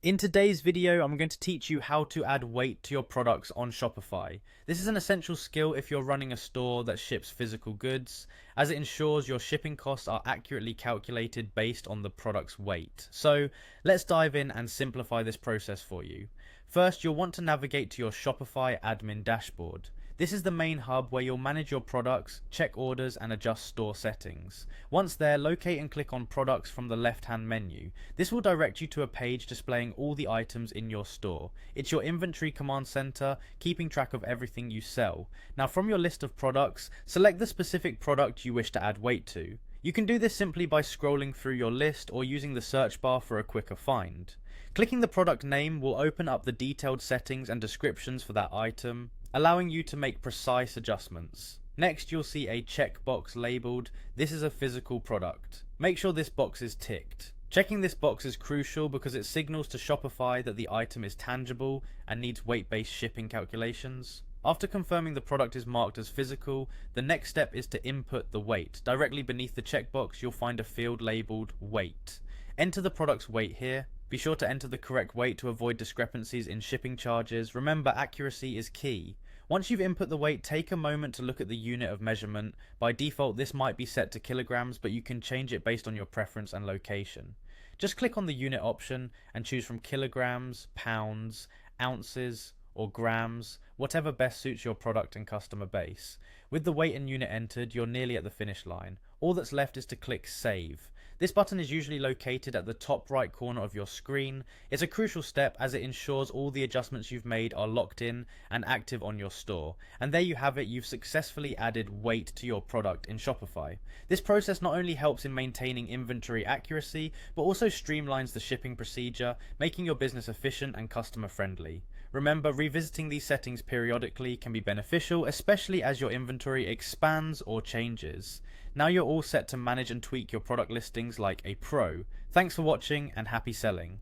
In today's video, I'm going to teach you how to add weight to your products on Shopify. This is an essential skill if you're running a store that ships physical goods, as it ensures your shipping costs are accurately calculated based on the product's weight. So let's dive in and simplify this process for you. First, you'll want to navigate to your Shopify admin dashboard. This is the main hub where you'll manage your products, check orders, and adjust store settings. Once there, locate and click on Products from the left-hand menu. This will direct you to a page displaying all the items in your store. It's your inventory command center, keeping track of everything you sell. Now, from your list of products, select the specific product you wish to add weight to. You can do this simply by scrolling through your list or using the search bar for a quicker find. Clicking the product name will open up the detailed settings and descriptions for that item, allowing you to make precise adjustments. Next, you'll see a checkbox labeled "This is a physical product." Make sure this box is ticked. Checking this box is crucial because it signals to Shopify that the item is tangible and needs weight-based shipping calculations. After confirming the product is marked as physical, the next step is to input the weight. Directly beneath the checkbox, you'll find a field labeled "Weight." Enter the product's weight here. Be sure to enter the correct weight to avoid discrepancies in shipping charges. Remember, accuracy is key. Once you've input the weight, take a moment to look at the unit of measurement. By default, this might be set to kilograms, but you can change it based on your preference and location. Just click on the unit option and choose from kilograms, pounds, ounces, or grams, whatever best suits your product and customer base. With the weight and unit entered, you're nearly at the finish line. All that's left is to click Save. This button is usually located at the top right corner of your screen. It's a crucial step as it ensures all the adjustments you've made are locked in and active on your store. And there you have it, you've successfully added weight to your product in Shopify. This process not only helps in maintaining inventory accuracy, but also streamlines the shipping procedure, making your business efficient and customer friendly. Remember, revisiting these settings periodically can be beneficial, especially as your inventory expands or changes. Now you're all set to manage and tweak your product listings like a pro. Thanks for watching and happy selling.